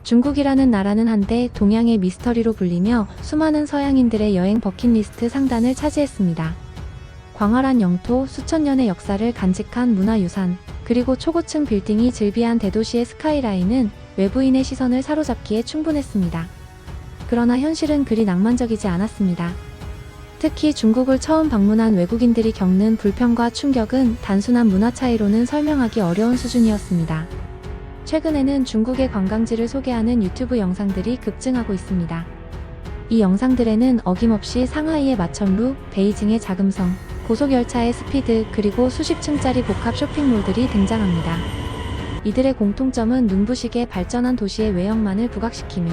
중국이라는 나라는 한때 동양의 미스터리로 불리며 수많은 서양인들의 여행 버킷리스트 상단을 차지했습니다. 광활한 영토, 수천 년의 역사를 간직한 문화유산, 그리고 초고층 빌딩이 즐비한 대도시의 스카이라인은 외부인의 시선을 사로잡기에 충분했습니다. 그러나 현실은 그리 낭만적이지 않았습니다. 특히 중국을 처음 방문한 외국인들이 겪는 불편과 충격은 단순한 문화 차이로는 설명하기 어려운 수준이었습니다. 최근에는 중국의 관광지를 소개하는 유튜브 영상들이 급증하고 있습니다. 이 영상들에는 어김없이 상하이의 마천루, 베이징의 자금성, 고속열차의 스피드, 그리고 수십 층짜리 복합 쇼핑몰들이 등장합니다. 이들의 공통점은 눈부시게 발전한 도시의 외형만을 부각시키며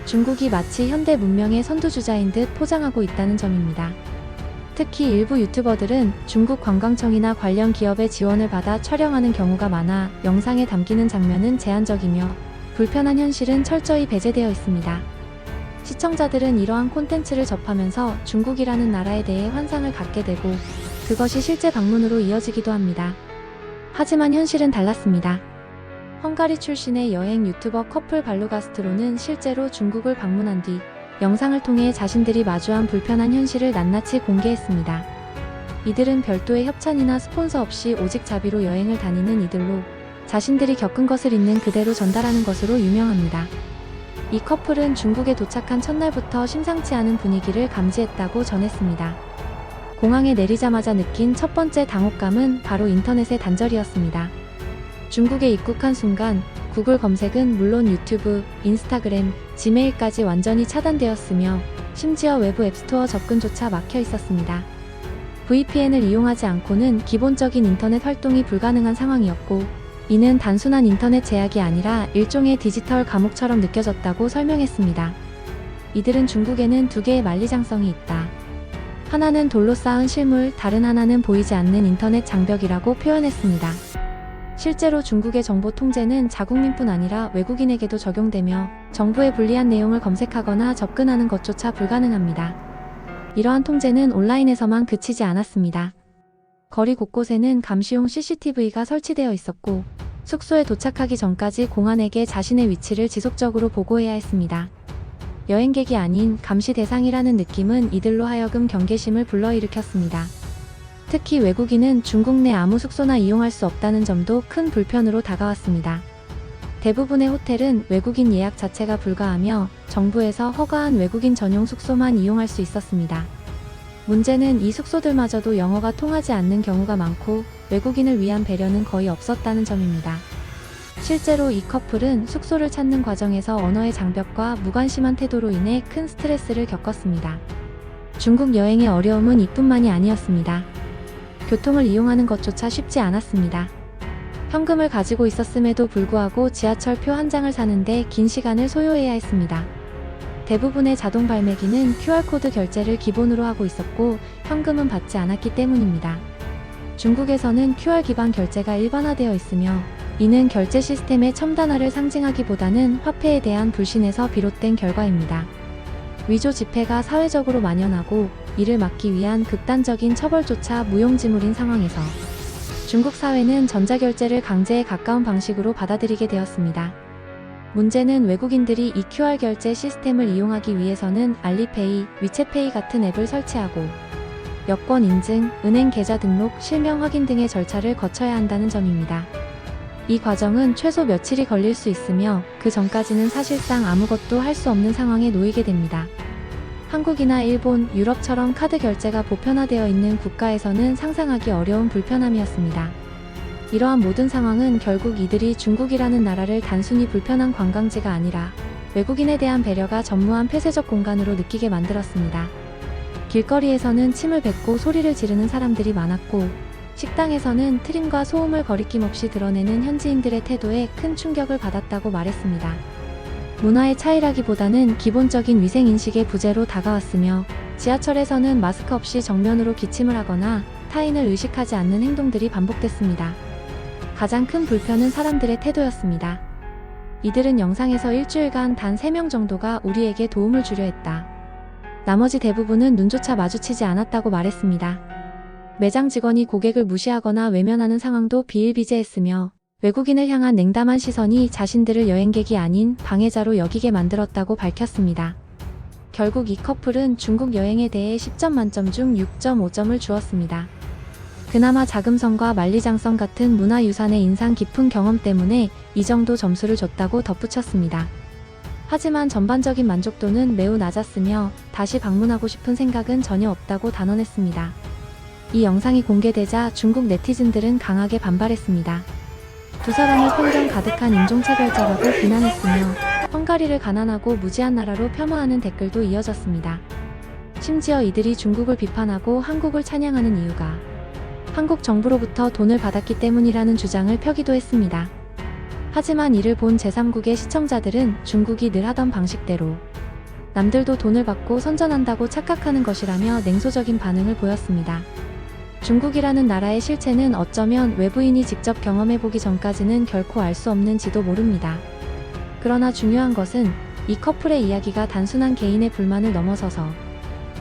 중국이 마치 현대 문명의 선두주자인 듯 포장하고 있다는 점입니다. 특히 일부 유튜버들은 중국 관광청이나 관련 기업의 지원을 받아 촬영하는 경우가 많아 영상에 담기는 장면은 제한적이며 불편한 현실은 철저히 배제되어 있습니다. 시청자들은 이러한 콘텐츠를 접하면서 중국이라는 나라에 대해 환상을 갖게 되고 그것이 실제 방문으로 이어지기도 합니다. 하지만 현실은 달랐습니다. 헝가리 출신의 여행 유튜버 커플 발루가스트로는 실제로 중국을 방문한 뒤 영상을 통해 자신들이 마주한 불편한 현실을 낱낱이 공개했습니다. 이들은 별도의 협찬이나 스폰서 없이 오직 자비로 여행을 다니는 이들로 자신들이 겪은 것을 있는 그대로 전달하는 것으로 유명합니다. 이 커플은 중국에 도착한 첫날부터 심상치 않은 분위기를 감지했다고 전했습니다. 공항에 내리자마자 느낀 첫 번째 당혹감은 바로 인터넷의 단절이었습니다. 중국에 입국한 순간 구글 검색은 물론 유튜브, 인스타그램, 지메일까지 완전히 차단되었으며 심지어 외부 앱스토어 접근조차 막혀 있었습니다. VPN을 이용하지 않고는 기본적인 인터넷 활동이 불가능한 상황이었고 이는 단순한 인터넷 제약이 아니라 일종의 디지털 감옥처럼 느껴졌다고 설명했습니다. 이들은 중국에는 두 개의 만리장성이 있다. 하나는 돌로 쌓은 실물, 다른 하나는 보이지 않는 인터넷 장벽이라고 표현했습니다. 실제로 중국의 정보 통제는 자국민뿐 아니라 외국인에게도 적용되며 정부의 불리한 내용을 검색하거나 접근하는 것조차 불가능합니다. 이러한 통제는 온라인에서만 그치지 않았습니다. 거리 곳곳에는 감시용 CCTV가 설치되어 있었고 숙소에 도착하기 전까지 공안에게 자신의 위치를 지속적으로 보고해야 했습니다. 여행객이 아닌 감시 대상이라는 느낌은 이들로 하여금 경계심을 불러일으켰습니다. 특히 외국인은 중국 내 아무 숙소나 이용할 수 없다는 점도 큰 불편으로 다가왔습니다. 대부분의 호텔은 외국인 예약 자체가 불가하며 정부에서 허가한 외국인 전용 숙소만 이용할 수 있었습니다. 문제는 이 숙소들마저도 영어가 통하지 않는 경우가 많고 외국인을 위한 배려는 거의 없었다는 점입니다. 실제로 이 커플은 숙소를 찾는 과정에서 언어의 장벽과 무관심한 태도로 인해 큰 스트레스를 겪었습니다. 중국 여행의 어려움은 이뿐만이 아니었습니다. 교통을 이용하는 것조차 쉽지 않았습니다. 현금을 가지고 있었음에도 불구하고 지하철표 한 장을 사는데 긴 시간을 소요해야 했습니다. 대부분의 자동 발매기는 QR코드 결제를 기본으로 하고 있었고 현금은 받지 않았기 때문입니다. 중국에서는 QR 기반 결제가 일반화되어 있으며 이는 결제 시스템의 첨단화를 상징하기보다는 화폐에 대한 불신에서 비롯된 결과입니다. 위조 지폐가 사회적으로 만연하고 이를 막기 위한 극단적인 처벌조차 무용지물인 상황에서 중국 사회는 전자결제를 강제에 가까운 방식으로 받아들이게 되었습니다. 문제는 외국인들이 이 QR 결제 시스템을 이용하기 위해서는 알리페이, 위챗페이 같은 앱을 설치하고 여권 인증, 은행 계좌 등록, 실명 확인 등의 절차를 거쳐야 한다는 점입니다. 이 과정은 최소 며칠이 걸릴 수 있으며 그 전까지는 사실상 아무것도 할 수 없는 상황에 놓이게 됩니다. 한국이나 일본, 유럽처럼 카드 결제가 보편화되어 있는 국가에서는 상상하기 어려운 불편함이었습니다. 이러한 모든 상황은 결국 이들이 중국이라는 나라를 단순히 불편한 관광지가 아니라 외국인에 대한 배려가 전무한 폐쇄적 공간으로 느끼게 만들었습니다. 길거리에서는 침을 뱉고 소리를 지르는 사람들이 많았고 식당에서는 트림과 소음을 거리낌 없이 드러내는 현지인들의 태도에 큰 충격을 받았다고 말했습니다. 문화의 차이라기보다는 기본적인 위생인식의 부재로 다가왔으며 지하철에서는 마스크 없이 정면으로 기침을 하거나 타인을 의식하지 않는 행동들이 반복됐습니다. 가장 큰 불편은 사람들의 태도였습니다. 이들은 영상에서 일주일간 단 3명 정도가 우리에게 도움을 주려 했다. 나머지 대부분은 눈조차 마주치지 않았다고 말했습니다. 매장 직원이 고객을 무시하거나 외면하는 상황도 비일비재했으며 외국인을 향한 냉담한 시선이 자신들을 여행객이 아닌 방해자로 여기게 만들었다고 밝혔습니다. 결국 이 커플은 중국 여행에 대해 10점 만점 중 6.5점을 주었습니다. 그나마 자금성과 만리장성 같은 문화유산의 인상 깊은 경험 때문에 이 정도 점수를 줬다고 덧붙였습니다. 하지만 전반적인 만족도는 매우 낮았으며 다시 방문하고 싶은 생각은 전혀 없다고 단언했습니다. 이 영상이 공개되자 중국 네티즌들은 강하게 반발했습니다. 두 사람을 편견 가득한 인종차별자라고 비난했으며 헝가리를 가난하고 무지한 나라로 폄하하는 댓글도 이어졌습니다. 심지어 이들이 중국을 비판하고 한국을 찬양하는 이유가 한국 정부로부터 돈을 받았기 때문이라는 주장을 펴기도 했습니다. 하지만 이를 본 제3국의 시청자들은 중국이 늘 하던 방식대로 남들도 돈을 받고 선전한다고 착각하는 것이라며 냉소적인 반응을 보였습니다. 중국이라는 나라의 실체는 어쩌면 외부인이 직접 경험해보기 전까지는 결코 알 수 없는지도 모릅니다. 그러나 중요한 것은 이 커플의 이야기가 단순한 개인의 불만을 넘어서서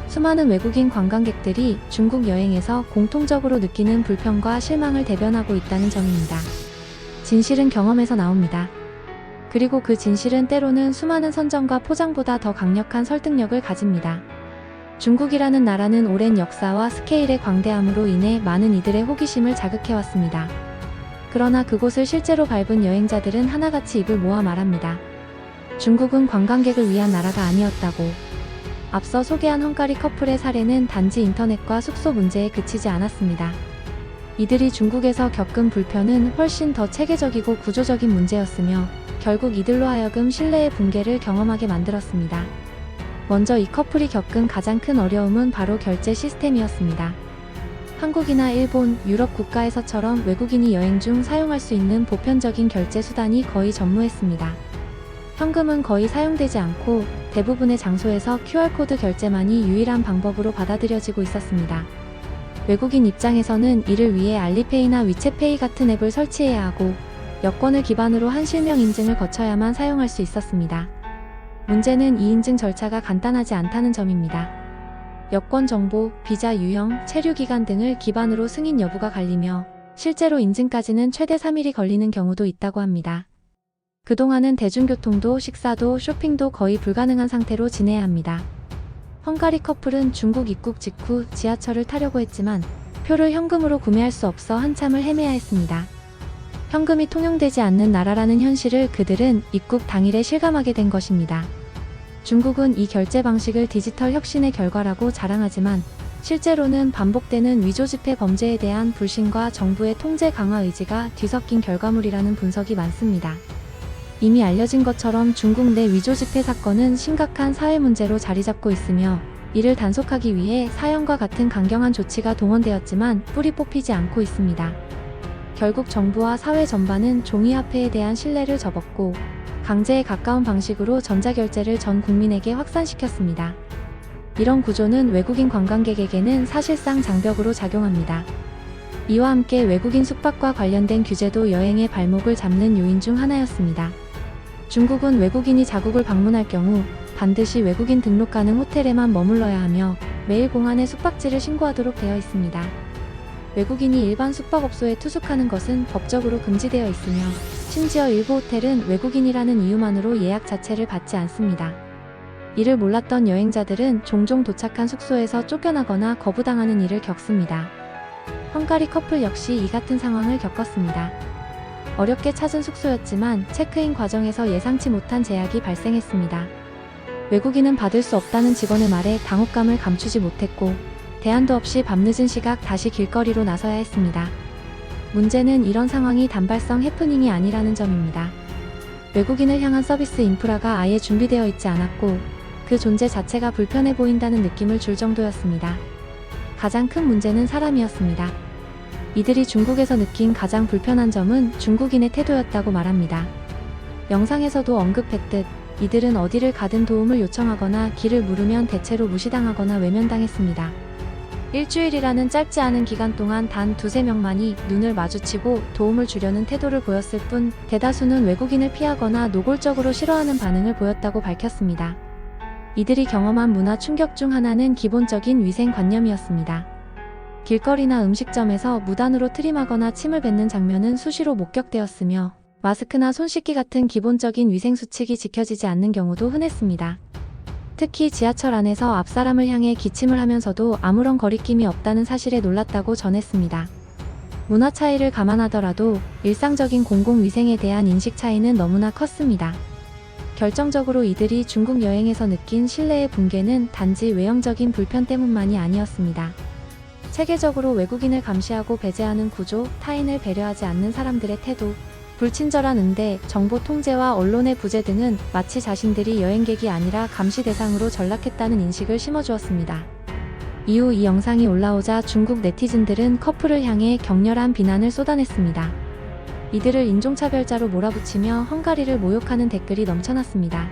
수많은 외국인 관광객들이 중국 여행에서 공통적으로 느끼는 불편과 실망을 대변하고 있다는 점입니다. 진실은 경험에서 나옵니다. 그리고 그 진실은 때로는 수많은 선전과 포장보다 더 강력한 설득력을 가집니다. 중국이라는 나라는 오랜 역사와 스케일의 광대함으로 인해 많은 이들의 호기심을 자극해왔습니다. 그러나 그곳을 실제로 밟은 여행자들은 하나같이 입을 모아 말합니다. 중국은 관광객을 위한 나라가 아니었다고. 앞서 소개한 헝가리 커플의 사례는 단지 인터넷과 숙소 문제에 그치지 않았습니다. 이들이 중국에서 겪은 불편은 훨씬 더 체계적이고 구조적인 문제였으며 결국 이들로 하여금 신뢰의 붕괴를 경험하게 만들었습니다. 먼저 이 커플이 겪은 가장 큰 어려움은 바로 결제 시스템이었습니다. 한국이나 일본, 유럽 국가에서처럼 외국인이 여행 중 사용할 수 있는 보편적인 결제 수단이 거의 전무했습니다. 현금은 거의 사용되지 않고 대부분의 장소에서 QR코드 결제만이 유일한 방법으로 받아들여지고 있었습니다. 외국인 입장에서는 이를 위해 알리페이나 위챗페이 같은 앱을 설치해야 하고 여권을 기반으로 한 실명 인증을 거쳐야만 사용할 수 있었습니다. 문제는 이 인증 절차가 간단하지 않다는 점입니다. 여권 정보, 비자 유형, 체류 기간 등을 기반으로 승인 여부가 갈리며 실제로 인증까지는 최대 3일이 걸리는 경우도 있다고 합니다. 그동안은 대중교통도 식사도 쇼핑도 거의 불가능한 상태로 지내야 합니다. 헝가리 커플은 중국 입국 직후 지하철을 타려고 했지만 표를 현금으로 구매할 수 없어 한참을 헤매야 했습니다. 현금이 통용되지 않는 나라라는 현실을 그들은 입국 당일에 실감하게 된 것입니다. 중국은 이 결제 방식을 디지털 혁신의 결과라고 자랑하지만 실제로는 반복되는 위조지폐 범죄에 대한 불신과 정부의 통제 강화 의지가 뒤섞인 결과물이라는 분석이 많습니다. 이미 알려진 것처럼 중국 내 위조지폐 사건은 심각한 사회 문제로 자리잡고 있으며 이를 단속하기 위해 사형과 같은 강경한 조치가 동원되었지만 뿌리 뽑히지 않고 있습니다. 결국 정부와 사회 전반은 종이화폐에 대한 신뢰를 접었고 강제에 가까운 방식으로 전자결제를 전 국민에게 확산시켰습니다. 이런 구조는 외국인 관광객에게는 사실상 장벽으로 작용합니다. 이와 함께 외국인 숙박과 관련된 규제도 여행의 발목을 잡는 요인 중 하나였습니다. 중국은 외국인이 자국을 방문할 경우 반드시 외국인 등록 가능 호텔에만 머물러야 하며 매일 공안에 숙박지를 신고하도록 되어 있습니다. 외국인이 일반 숙박업소에 투숙하는 것은 법적으로 금지되어 있으며 심지어 일부 호텔은 외국인이라는 이유만으로 예약 자체를 받지 않습니다. 이를 몰랐던 여행자들은 종종 도착한 숙소에서 쫓겨나거나 거부당하는 일을 겪습니다. 헝가리 커플 역시 이 같은 상황을 겪었습니다. 어렵게 찾은 숙소였지만 체크인 과정에서 예상치 못한 제약이 발생했습니다. 외국인은 받을 수 없다는 직원의 말에 당혹감을 감추지 못했고 대안도 없이 밤늦은 시각 다시 길거리로 나서야 했습니다. 문제는 이런 상황이 단발성 해프닝이 아니라는 점입니다. 외국인을 향한 서비스 인프라가 아예 준비되어 있지 않았고 그 존재 자체가 불편해 보인다는 느낌을 줄 정도였습니다. 가장 큰 문제는 사람이었습니다. 이들이 중국에서 느낀 가장 불편한 점은 중국인의 태도였다고 말합니다. 영상에서도 언급했듯 이들은 어디를 가든 도움을 요청하거나 길을 물으면 대체로 무시당하거나 외면당했습니다. 일주일이라는 짧지 않은 기간 동안 단 두세 명만이 눈을 마주치고 도움을 주려는 태도를 보였을 뿐 대다수는 외국인을 피하거나 노골적으로 싫어하는 반응을 보였다고 밝혔습니다. 이들이 경험한 문화 충격 중 하나는 기본적인 위생관념이었습니다. 길거리나 음식점에서 무단으로 트림하거나 침을 뱉는 장면은 수시로 목격되었으며 마스크나 손 씻기 같은 기본적인 위생수칙이 지켜지지 않는 경우도 흔했습니다. 특히 지하철 안에서 앞 사람을 향해 기침을 하면서도 아무런 거리낌이 없다는 사실에 놀랐다고 전했습니다. 문화 차이를 감안하더라도 일상적인 공공위생에 대한 인식 차이는 너무나 컸습니다. 결정적으로 이들이 중국 여행에서 느낀 신뢰의 붕괴는 단지 외형적인 불편 때문만이 아니었습니다. 체계적으로 외국인을 감시하고 배제하는 구조, 타인을 배려하지 않는 사람들의 태도, 불친절한 응대, 정보 통제와 언론의 부재 등은 마치 자신들이 여행객이 아니라 감시 대상으로 전락했다는 인식을 심어주었습니다. 이후 이 영상이 올라오자 중국 네티즌들은 커플을 향해 격렬한 비난을 쏟아냈습니다. 이들을 인종차별자로 몰아붙이며 헝가리를 모욕하는 댓글이 넘쳐났습니다.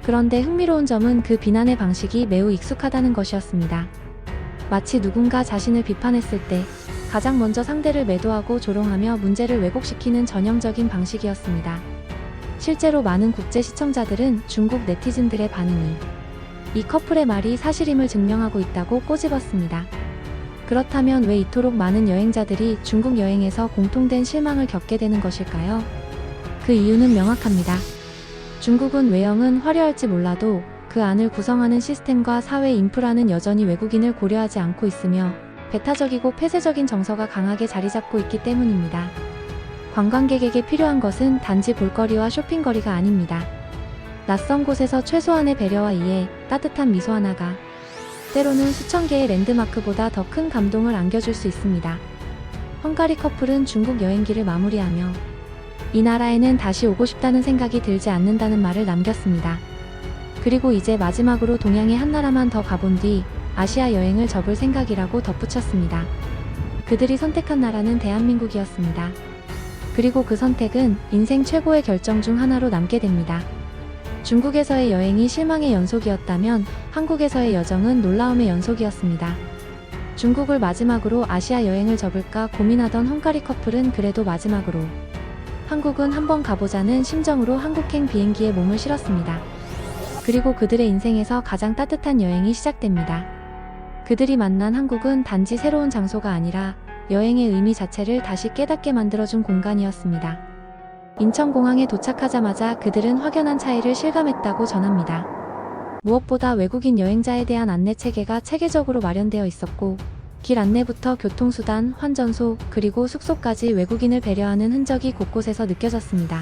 그런데 흥미로운 점은 그 비난의 방식이 매우 익숙하다는 것이었습니다. 마치 누군가 자신을 비판했을 때 가장 먼저 상대를 매도하고 조롱하며 문제를 왜곡시키는 전형적인 방식이었습니다. 실제로 많은 국제 시청자들은 중국 네티즌들의 반응이 이 커플의 말이 사실임을 증명하고 있다고 꼬집었습니다. 그렇다면 왜 이토록 많은 여행자들이 중국 여행에서 공통된 실망을 겪게 되는 것일까요? 그 이유는 명확합니다. 중국은 외형은 화려할지 몰라도 그 안을 구성하는 시스템과 사회 인프라는 여전히 외국인을 고려하지 않고 있으며 배타적이고 폐쇄적인 정서가 강하게 자리잡고 있기 때문입니다. 관광객에게 필요한 것은 단지 볼거리와 쇼핑거리가 아닙니다. 낯선 곳에서 최소한의 배려와 이해, 따뜻한 미소 하나가 때로는 수천 개의 랜드마크보다 더 큰 감동을 안겨줄 수 있습니다. 헝가리 커플은 중국 여행기를 마무리하며 이 나라에는 다시 오고 싶다는 생각이 들지 않는다는 말을 남겼습니다. 그리고 이제 마지막으로 동양의 한 나라만 더 가본 뒤 아시아 여행을 접을 생각이라고 덧붙였습니다. 그들이 선택한 나라는 대한민국이었습니다. 그리고 그 선택은 인생 최고의 결정 중 하나로 남게 됩니다. 중국에서의 여행이 실망의 연속이었다면 한국에서의 여정은 놀라움의 연속이었습니다. 중국을 마지막으로 아시아 여행을 접을까 고민하던 헝가리 커플은 그래도 마지막으로 한국은 한번 가보자는 심정으로 한국행 비행기에 몸을 실었습니다. 그리고 그들의 인생에서 가장 따뜻한 여행이 시작됩니다. 그들이 만난 한국은 단지 새로운 장소가 아니라 여행의 의미 자체를 다시 깨닫게 만들어준 공간이었습니다. 인천공항에 도착하자마자 그들은 확연한 차이를 실감했다고 전합니다. 무엇보다 외국인 여행자에 대한 안내 체계가 체계적으로 마련되어 있었고 길 안내부터 교통수단, 환전소, 그리고 숙소까지 외국인을 배려하는 흔적이 곳곳에서 느껴졌습니다.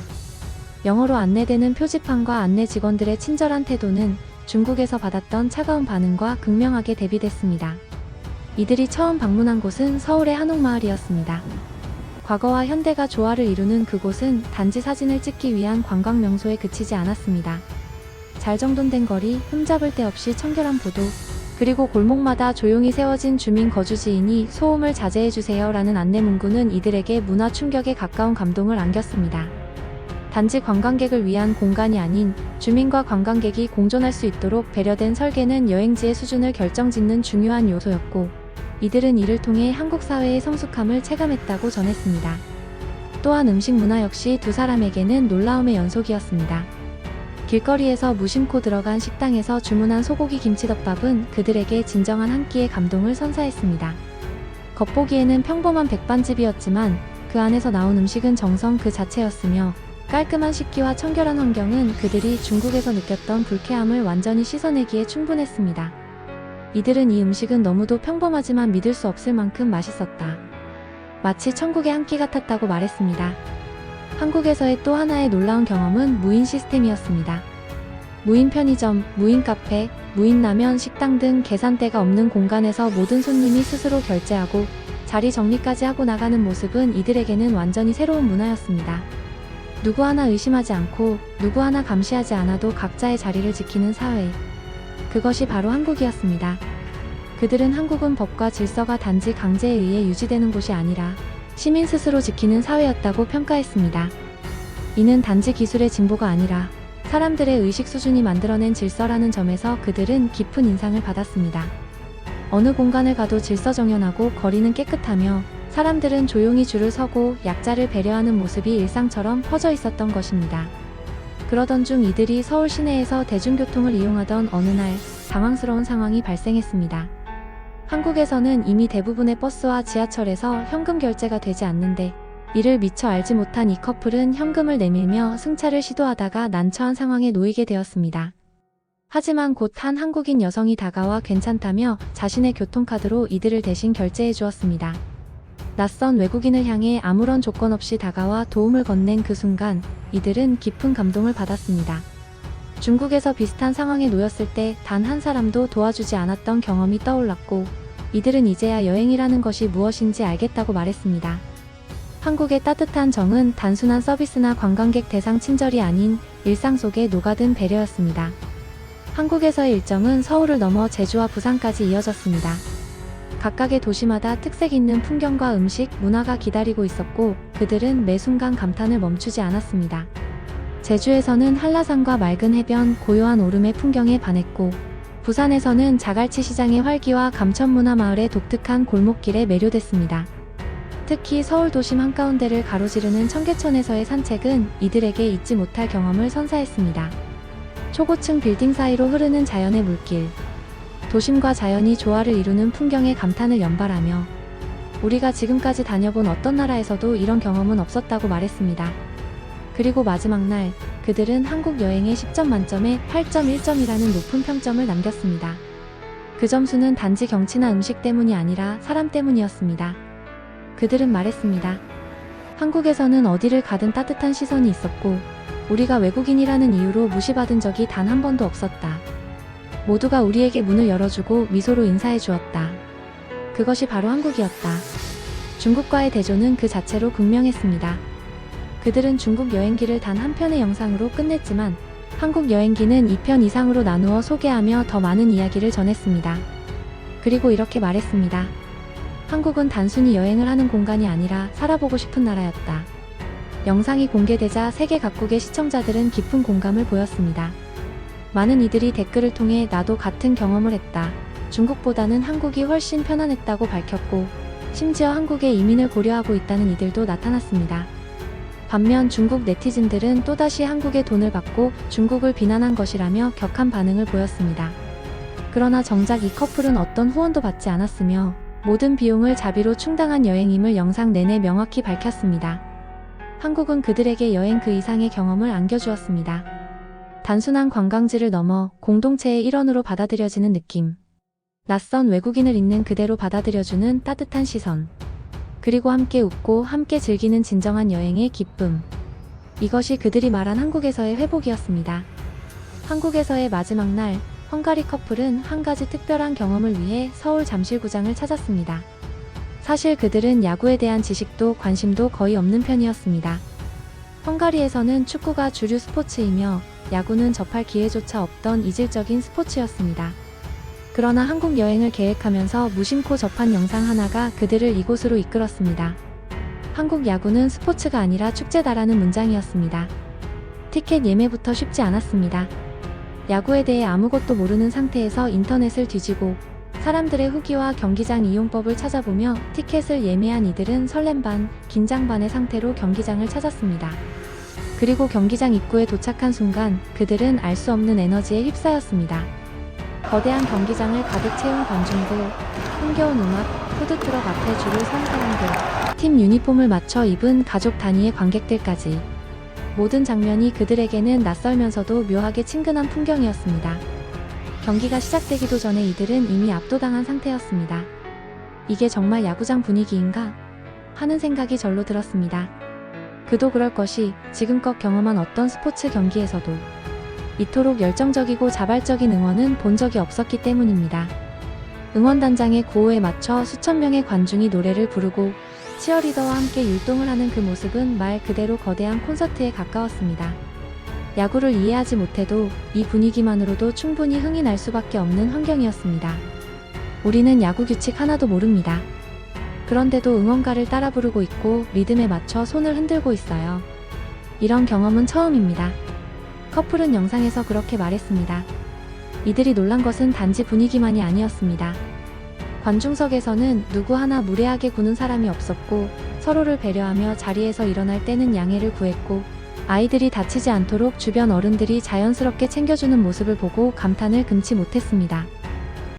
영어로 안내되는 표지판과 안내 직원들의 친절한 태도는 중국에서 받았던 차가운 반응과 극명하게 대비됐습니다. 이들이 처음 방문한 곳은 서울의 한옥마을이었습니다. 과거와 현대가 조화를 이루는 그곳은 단지 사진을 찍기 위한 관광 명소에 그치지 않았습니다. 잘 정돈된 거리, 흠잡을 데 없이 청결한 보도, 그리고 골목마다 조용히 세워진 주민 거주지이니 소음을 자제해주세요 라는 안내 문구는 이들에게 문화 충격에 가까운 감동을 안겼습니다. 단지 관광객을 위한 공간이 아닌 주민과 관광객이 공존할 수 있도록 배려된 설계는 여행지의 수준을 결정짓는 중요한 요소였고 이들은 이를 통해 한국 사회의 성숙함을 체감했다고 전했습니다. 또한 음식 문화 역시 두 사람에게는 놀라움의 연속이었습니다. 길거리에서 무심코 들어간 식당에서 주문한 소고기 김치덮밥은 그들에게 진정한 한 끼의 감동을 선사했습니다. 겉보기에는 평범한 백반집이었지만 그 안에서 나온 음식은 정성 그 자체였으며 깔끔한 식기와 청결한 환경은 그들이 중국에서 느꼈던 불쾌함을 완전히 씻어내기에 충분했습니다. 이들은 이 음식은 너무도 평범하지만 믿을 수 없을 만큼 맛있었다. 마치 천국의 한 끼 같았다고 말했습니다. 한국에서의 또 하나의 놀라운 경험은 무인 시스템이었습니다. 무인 편의점, 무인 카페, 무인 라면 식당 등 계산대가 없는 공간에서 모든 손님이 스스로 결제하고 자리 정리까지 하고 나가는 모습은 이들에게는 완전히 새로운 문화였습니다. 누구 하나 의심하지 않고 누구 하나 감시하지 않아도 각자의 자리를 지키는 사회. 그것이 바로 한국이었습니다. 그들은 한국은 법과 질서가 단지 강제에 의해 유지되는 곳이 아니라 시민 스스로 지키는 사회였다고 평가했습니다. 이는 단지 기술의 진보가 아니라 사람들의 의식 수준이 만들어낸 질서라는 점에서 그들은 깊은 인상을 받았습니다. 어느 공간을 가도 질서정연하고 거리는 깨끗하며 사람들은 조용히 줄을 서고 약자를 배려하는 모습이 일상처럼 퍼져 있었던 것입니다. 그러던 중 이들이 서울 시내에서 대중교통을 이용하던 어느 날 당황스러운 상황이 발생했습니다. 한국에서는 이미 대부분의 버스와 지하철에서 현금 결제가 되지 않는데 이를 미처 알지 못한 이 커플은 현금을 내밀며 승차를 시도하다가 난처한 상황에 놓이게 되었습니다. 하지만 곧 한 한국인 여성이 다가와 괜찮다며 자신의 교통카드로 이들을 대신 결제해 주었습니다. 낯선 외국인을 향해 아무런 조건 없이 다가와 도움을 건넨 그 순간 이들은 깊은 감동을 받았습니다. 중국에서 비슷한 상황에 놓였을 때 단 한 사람도 도와주지 않았던 경험이 떠올랐고 이들은 이제야 여행이라는 것이 무엇인지 알겠다고 말했습니다. 한국의 따뜻한 정은 단순한 서비스나 관광객 대상 친절이 아닌 일상 속에 녹아든 배려였습니다. 한국에서의 일정은 서울을 넘어 제주와 부산까지 이어졌습니다. 각각의 도시마다 특색 있는 풍경과 음식, 문화가 기다리고 있었고 그들은 매 순간 감탄을 멈추지 않았습니다. 제주에서는 한라산과 맑은 해변, 고요한 오름의 풍경에 반했고 부산에서는 자갈치 시장의 활기와 감천문화마을의 독특한 골목길에 매료됐습니다. 특히 서울 도심 한가운데를 가로지르는 청계천에서의 산책은 이들에게 잊지 못할 경험을 선사했습니다. 초고층 빌딩 사이로 흐르는 자연의 물길, 도심과 자연이 조화를 이루는 풍경에 감탄을 연발하며 우리가 지금까지 다녀본 어떤 나라에서도 이런 경험은 없었다고 말했습니다. 그리고 마지막 날 그들은 한국 여행의 10점 만점에 8.1점이라는 높은 평점을 남겼습니다. 그 점수는 단지 경치나 음식 때문이 아니라 사람 때문이었습니다. 그들은 말했습니다. 한국에서는 어디를 가든 따뜻한 시선이 있었고 우리가 외국인이라는 이유로 무시받은 적이 단 한 번도 없었다. 모두가 우리에게 문을 열어주고 미소로 인사해 주었다. 그것이 바로 한국이었다. 중국과의 대조는 그 자체로 극명했습니다. 그들은 중국 여행기를 단 한 편의 영상으로 끝냈지만 한국 여행기는 2편 이상으로 나누어 소개하며 더 많은 이야기를 전했습니다. 그리고 이렇게 말했습니다. 한국은 단순히 여행을 하는 공간이 아니라 살아보고 싶은 나라였다. 영상이 공개되자 세계 각국의 시청자들은 깊은 공감을 보였습니다. 많은 이들이 댓글을 통해 나도 같은 경험을 했다. 중국보다는 한국이 훨씬 편안했다고 밝혔고 심지어 한국에 이민을 고려하고 있다는 이들도 나타났습니다. 반면 중국 네티즌들은 또다시 한국의 돈을 받고 중국을 비난한 것이라며 격한 반응을 보였습니다. 그러나 정작 이 커플은 어떤 후원도 받지 않았으며 모든 비용을 자비로 충당한 여행임을 영상 내내 명확히 밝혔습니다. 한국은 그들에게 여행 그 이상의 경험을 안겨주었습니다. 단순한 관광지를 넘어 공동체의 일원으로 받아들여지는 느낌. 낯선 외국인을 있는 그대로 받아들여주는 따뜻한 시선. 그리고 함께 웃고 함께 즐기는 진정한 여행의 기쁨. 이것이 그들이 말한 한국에서의 회복이었습니다. 한국에서의 마지막 날, 헝가리 커플은 한 가지 특별한 경험을 위해 서울 잠실구장을 찾았습니다. 사실 그들은 야구에 대한 지식도 관심도 거의 없는 편이었습니다. 헝가리에서는 축구가 주류 스포츠이며 야구는 접할 기회조차 없던 이질적인 스포츠였습니다. 그러나 한국 여행을 계획하면서 무심코 접한 영상 하나가 그들을 이곳으로 이끌었습니다. 한국 야구는 스포츠가 아니라 축제다라는 문장이었습니다. 티켓 예매부터 쉽지 않았습니다. 야구에 대해 아무것도 모르는 상태에서 인터넷을 뒤지고 사람들의 후기와 경기장 이용법을 찾아보며 티켓을 예매한 이들은 설렘 반, 긴장 반의 상태로 경기장을 찾았습니다. 그리고 경기장 입구에 도착한 순간 그들은 알 수 없는 에너지에 휩싸였습니다. 거대한 경기장을 가득 채운 관중들, 흥겨운 음악, 푸드트럭 앞에 줄을 선 사람들, 팀 유니폼을 맞춰 입은 가족 단위의 관객들까지. 모든 장면이 그들에게는 낯설면서도 묘하게 친근한 풍경이었습니다. 경기가 시작되기도 전에 이들은 이미 압도당한 상태였습니다. 이게 정말 야구장 분위기인가? 하는 생각이 절로 들었습니다. 그도 그럴 것이 지금껏 경험한 어떤 스포츠 경기에서도 이토록 열정적이고 자발적인 응원은 본 적이 없었기 때문입니다. 응원단장의 구호에 맞춰 수천 명의 관중이 노래를 부르고 치어리더와 함께 율동을 하는 그 모습은 말 그대로 거대한 콘서트에 가까웠습니다. 야구를 이해하지 못해도 이 분위기만으로도 충분히 흥이 날 수밖에 없는 환경이었습니다. 우리는 야구 규칙 하나도 모릅니다. 그런데도 응원가를 따라 부르고 있고 리듬에 맞춰 손을 흔들고 있어요. 이런 경험은 처음입니다. 커플은 영상에서 그렇게 말했습니다. 이들이 놀란 것은 단지 분위기만이 아니었습니다. 관중석에서는 누구 하나 무례하게 구는 사람이 없었고 서로를 배려하며 자리에서 일어날 때는 양해를 구했고 아이들이 다치지 않도록 주변 어른들이 자연스럽게 챙겨주는 모습을 보고 감탄을 금치 못했습니다.